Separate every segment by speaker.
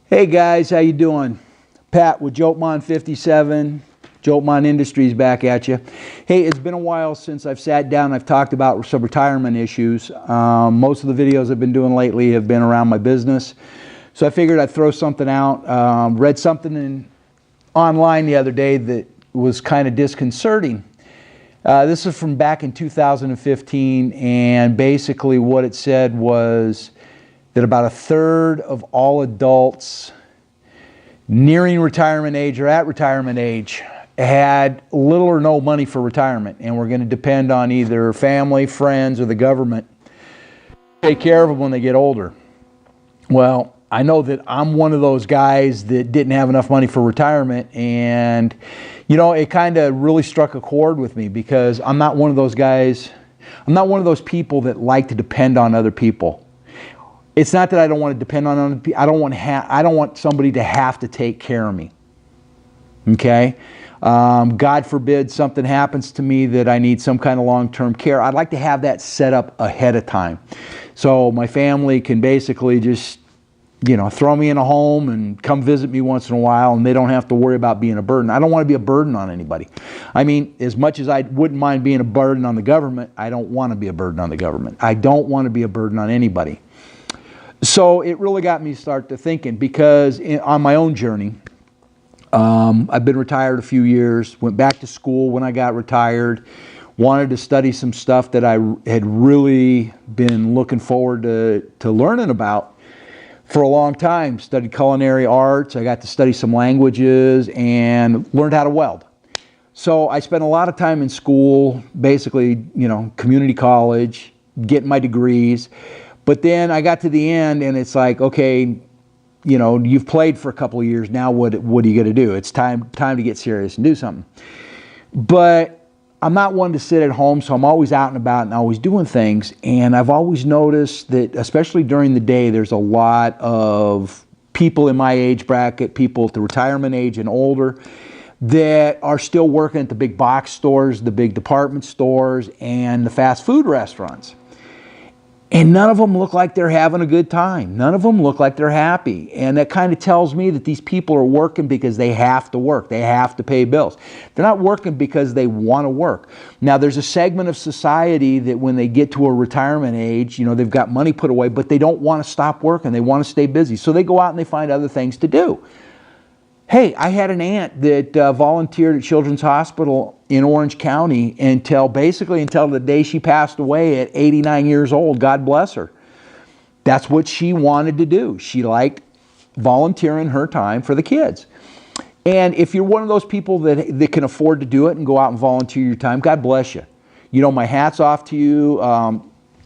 Speaker 1: Hey guys, how you doing? Pat with Joltmon 57, Joltmon Industries back at you. Hey, it's been a while since I've sat down and I've talked about some retirement issues. Most of the videos I've been doing lately have been around my business. So I figured I'd throw something out. Read something online the other day that was kind of disconcerting. This is from back in 2015, and basically what it said was that about a third of all adults nearing retirement age or at retirement age had little or no money for retirement, and were going to depend on either family, friends, or the government to take care of them when they get older. Well, I know that I'm one of those guys that didn't have enough money for retirement, and you know, it kind of really struck a chord with me because I'm not one of those guys, I'm not one of those people that like to depend on other people. It's not that I don't want to depend on other people. I don't want somebody to have to take care of me. Okay? God forbid something happens to me that I need some kind of long-term care. I'd like to have that set up ahead of time. So my family can basically just, you know, throw me in a home and come visit me once in a while, and they don't have to worry about being a burden. I don't want to be a burden on anybody. I mean, as much as I wouldn't mind being a burden on the government, I don't want to be a burden on the government. I don't want to be a burden on anybody. So it really got me to start to thinking, because on my own journey, I've been retired a few years, went back to school when I got retired, wanted to study some stuff that I had really been looking forward to learning about for a long time. Studied culinary arts, I got to study some languages, and learned how to weld. So I spent a lot of time in school, basically, you know, community college, getting my degrees. But then I got to the end, and it's like, okay, you know, you've played for a couple of years. Now what are you going to do? It's time to get serious and do something. But I'm not one to sit at home, so I'm always out and about and always doing things. And I've always noticed that, especially during the day, there's a lot of people in my age bracket, people at the retirement age and older, that are still working at the big box stores, the big department stores, and the fast food restaurants. And none of them look like they're having a good time. None of them look like they're happy. And that kind of tells me that these people are working because they have to work. They have to pay bills. They're not working because they want to work. Now, there's a segment of society that when they get to a retirement age, you know, they've got money put away, but they don't want to stop working. They want to stay busy. So they go out and they find other things to do. Hey, I had an aunt that volunteered at Children's Hospital in Orange County until the day she passed away at 89 years old. God bless her. That's what she wanted to do. She liked volunteering her time for the kids. And if you're one of those people that can afford to do it and go out and volunteer your time, God bless you. You know, my hat's off to you.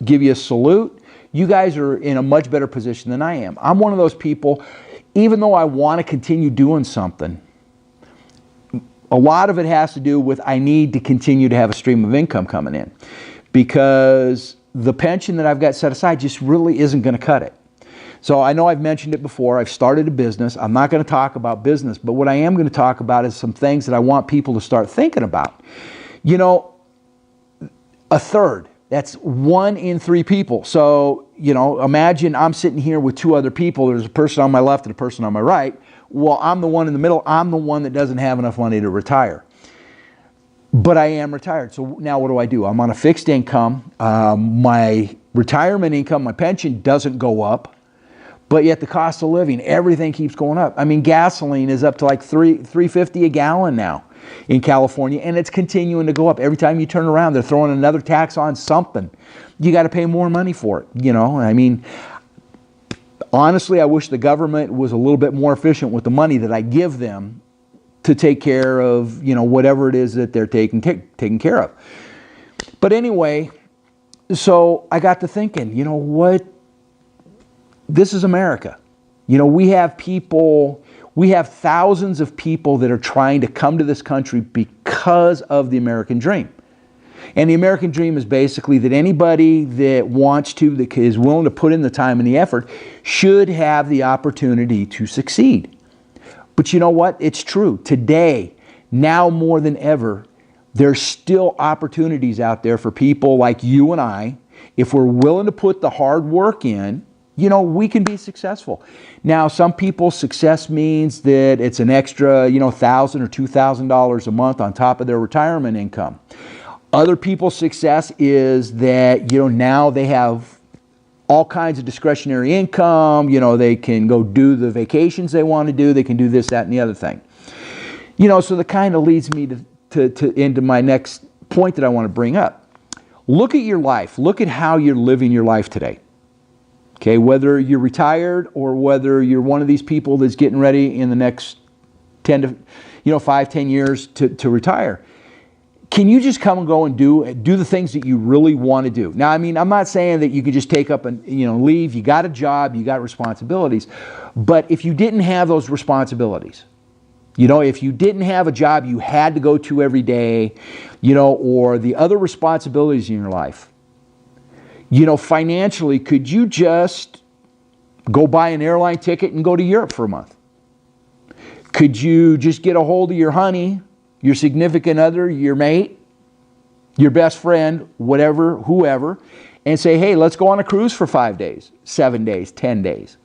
Speaker 1: Give you a salute. You guys are in a much better position than I am. I'm one of those people. Even though I want to continue doing something, a lot of it has to do with I need to continue to have a stream of income coming in, because the pension that I've got set aside just really isn't going to cut it. So I know I've mentioned it before. I've started a business. I'm not going to talk about business, but what I am going to talk about is some things that I want people to start thinking about. You know, a third. That's 1 in 3 people. So, you know, imagine I'm sitting here with 2 other people. There's a person on my left and a person on my right. Well, I'm the one in the middle. I'm the one that doesn't have enough money to retire. But I am retired. So now what do? I'm on a fixed income. My retirement income, my pension doesn't go up. But yet the cost of living, everything keeps going up. I mean, gasoline is up to like $3.50 a gallon now in California, and it's continuing to go up. Every time you turn around, they're throwing another tax on something. You got to pay more money for it. You know, I mean, honestly, I wish the government was a little bit more efficient with the money that I give them to take care of, you know, whatever it is that they're taking care of. But anyway, so I got to thinking, you know what? This is America. You know, we have thousands of people that are trying to come to this country because of the American dream. And the American dream is basically that anybody that wants to, that is willing to put in the time and the effort, should have the opportunity to succeed. But you know what? It's true. Today, now more than ever, there's still opportunities out there for people like you and I, if we're willing to put the hard work in you know, we can be successful. Now, some people, success means that it's an extra, you know, $1,000 or $2,000 a month on top of their retirement income. Other people's success is that, you know, now they have all kinds of discretionary income. You know, they can go do the vacations they want to do. They can do this, that, and the other thing. You know, so that kind of leads me into my next point that I want to bring up. Look at your life. Look at how you're living your life today. Okay, whether you're retired or whether you're one of these people that's getting ready in the next 5, 10 years to retire. Can you just come and go and do the things that you really want to do? Now, I mean, I'm not saying that you can just take up and, you know, leave. You got a job, you got responsibilities. But if you didn't have those responsibilities, you know, if you didn't have a job you had to go to every day, you know, or the other responsibilities in your life, you know, financially, could you just go buy an airline ticket and go to Europe for a month? Could you just get a hold of your honey, your significant other, your mate, your best friend, whatever, whoever, and say, hey, let's go on a cruise for 5 days, 7 days, 10 days,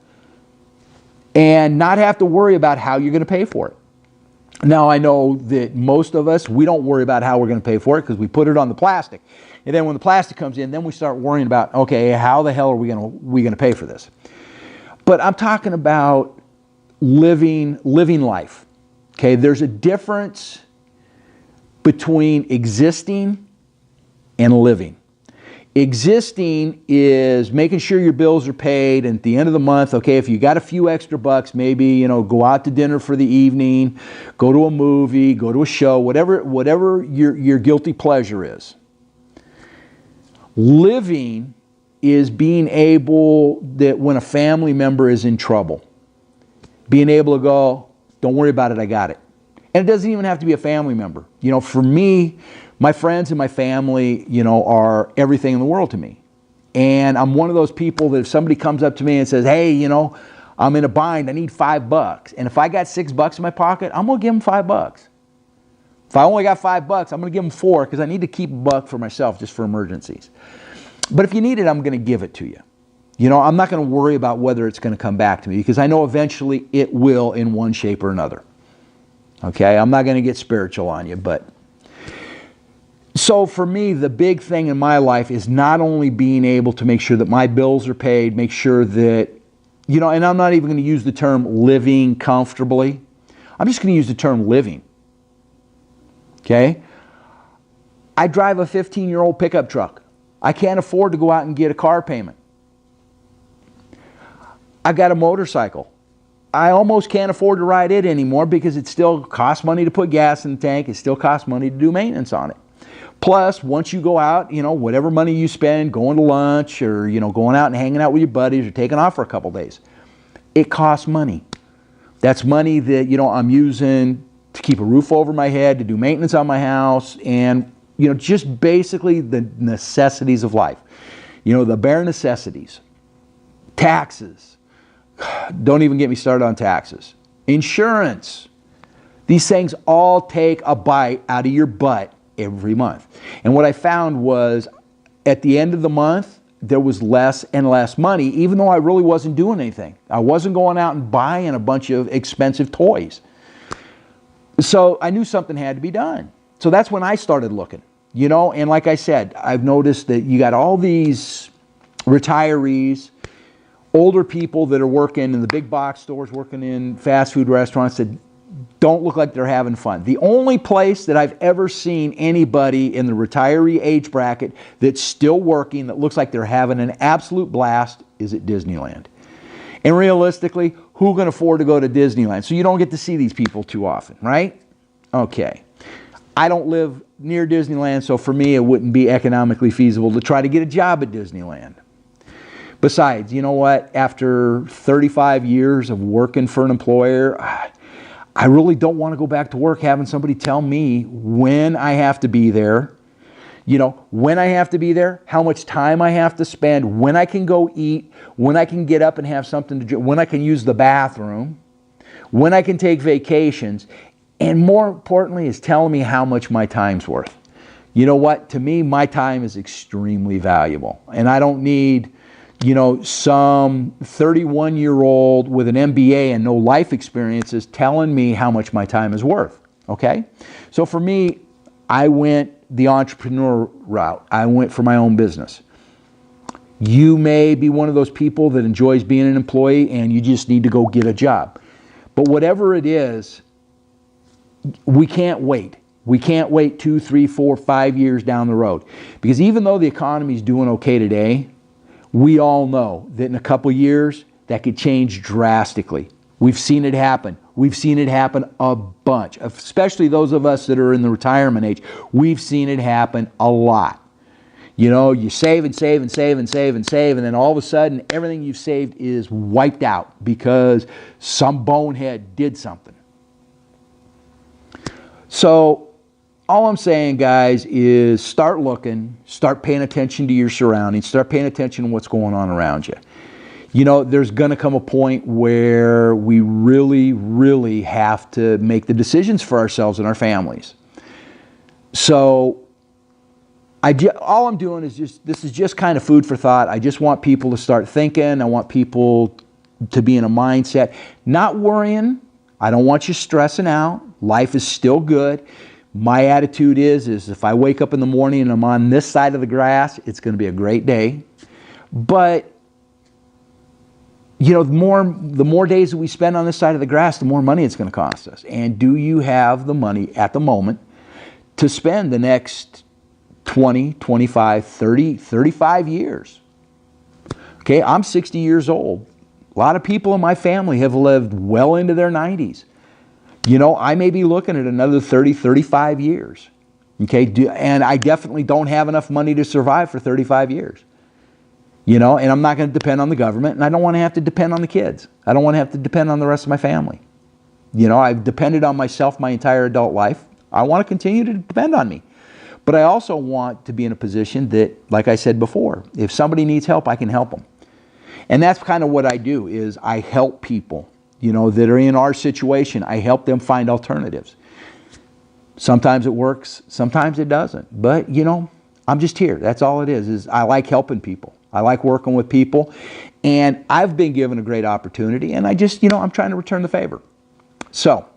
Speaker 1: and not have to worry about how you're going to pay for it? Now, I know that most of us, we don't worry about how we're going to pay for it because we put it on the plastic. And then when the plastic comes in, then we start worrying about, okay, how the hell are we going to pay for this? But I'm talking about living life. Okay, there's a difference between existing and living. Existing is making sure your bills are paid, and at the end of the month, okay, if you got a few extra bucks, maybe, you know, go out to dinner for the evening, go to a movie, go to a show, whatever your guilty pleasure is. Living is being able, that when a family member is in trouble, being able to go, don't worry about it, I got it. And it doesn't even have to be a family member. You know, for me, my friends and my family, you know, are everything in the world to me. And I'm one of those people that if somebody comes up to me and says, hey, you know, I'm in a bind, I need $5. And if I got $6 in my pocket, I'm going to give them $5. If I only got $5, I'm going to give them $4 because I need to keep $1 for myself just for emergencies. But if you need it, I'm going to give it to you. You know, I'm not going to worry about whether it's going to come back to me because I know eventually it will in one shape or another. Okay, I'm not going to get spiritual on you, but... So for me, the big thing in my life is not only being able to make sure that my bills are paid, make sure that, you know, and I'm not even going to use the term living comfortably. I'm just going to use the term living. Okay? I drive a 15-year-old pickup truck. I can't afford to go out and get a car payment. I've got a motorcycle. I almost can't afford to ride it anymore because it still costs money to put gas in the tank. It still costs money to do maintenance on it. Plus, once you go out, you know, whatever money you spend going to lunch or, you know, going out and hanging out with your buddies or taking off for a couple days, it costs money. That's money that, you know, I'm using to keep a roof over my head, to do maintenance on my house, and, you know, just basically the necessities of life. You know, the bare necessities. Taxes. Don't even get me started on taxes. Insurance. These things all take a bite out of your butt every month. And what I found was at the end of the month, there was less and less money, even though I really wasn't doing anything. I wasn't going out and buying a bunch of expensive toys. So I knew something had to be done. So that's when I started looking, you know, and like I said, I've noticed that you got all these retirees, older people that are working in the big box stores, working in fast food restaurants that don't look like they're having fun. The only place that I've ever seen anybody in the retiree age bracket that's still working, that looks like they're having an absolute blast, is at Disneyland. And realistically, who can afford to go to Disneyland? So you don't get to see these people too often, right? Okay. I don't live near Disneyland, so for me it wouldn't be economically feasible to try to get a job at Disneyland. Besides, you know what? After 35 years of working for an employer, I really don't want to go back to work having somebody tell me when I have to be there, you know, when I have to be there, how much time I have to spend, when I can go eat, when I can get up and have something to drink, when I can use the bathroom, when I can take vacations, and more importantly is telling me how much my time's worth. You know what? To me, my time is extremely valuable, and I don't need you know, some 31-year-old with an MBA and no life experience is telling me how much my time is worth, okay? So for me, I went the entrepreneur route. I went for my own business. You may be one of those people that enjoys being an employee and you just need to go get a job. But whatever it is, we can't wait. We can't wait 2, 3, 4, 5 years down the road. Because even though the economy is doing okay today, we all know that in a couple years, that could change drastically. We've seen it happen. We've seen it happen a bunch, especially those of us that are in the retirement age. We've seen it happen a lot. You know, you save and save and save and save and save, and then all of a sudden, everything you've saved is wiped out because some bonehead did something. So, all I'm saying, guys, is start looking, start paying attention to your surroundings, start paying attention to what's going on around you. You know, there's going to come a point where we really, really have to make the decisions for ourselves and our families. So, all I'm doing is this is just kind of food for thought. I just want people to start thinking. I want people to be in a mindset, not worrying. I don't want you stressing out. Life is still good. My attitude is if I wake up in the morning and I'm on this side of the grass, it's going to be a great day. But, you know, the more days that we spend on this side of the grass, the more money it's going to cost us. And do you have the money at the moment to spend the next 20, 25, 30, 35 years? Okay, I'm 60 years old. A lot of people in my family have lived well into their 90s. You know, I may be looking at another 30, 35 years. Okay, and I definitely don't have enough money to survive for 35 years. You know, and I'm not going to depend on the government, and I don't want to have to depend on the kids. I don't want to have to depend on the rest of my family. You know, I've depended on myself my entire adult life. I want to continue to depend on me. But I also want to be in a position that, like I said before, if somebody needs help, I can help them. And that's kind of what I do, is I help people, you know, that are in our situation. I help them find alternatives. Sometimes it works, sometimes it doesn't. But, you know, I'm just here. That's all it is I like helping people. I like working with people. And I've been given a great opportunity, and I just, you know, I'm trying to return the favor. So,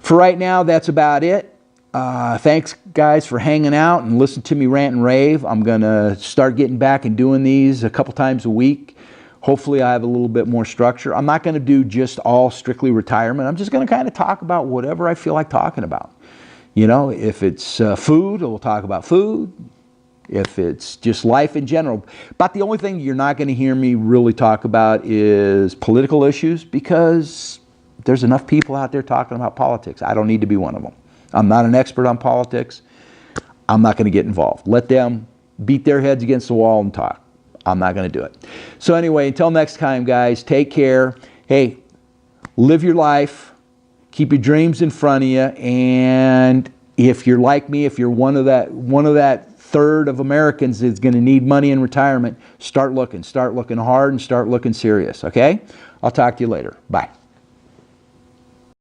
Speaker 1: for right now, that's about it. Thanks, guys, for hanging out and listening to me rant and rave. I'm going to start getting back and doing these a couple times a week. Hopefully I have a little bit more structure. I'm not going to do just all strictly retirement. I'm just going to kind of talk about whatever I feel like talking about. You know, if it's food, we'll talk about food. If it's just life in general. About the only thing you're not going to hear me really talk about is political issues, because there's enough people out there talking about politics. I don't need to be one of them. I'm not an expert on politics. I'm not going to get involved. Let them beat their heads against the wall and talk. I'm not going to do it. So anyway, until next time, guys, take care. Hey, live your life. Keep your dreams in front of you. And if you're like me, if you're one of that third of Americans that's going to need money in retirement, start looking hard and start looking serious. Okay? I'll talk to you later. Bye.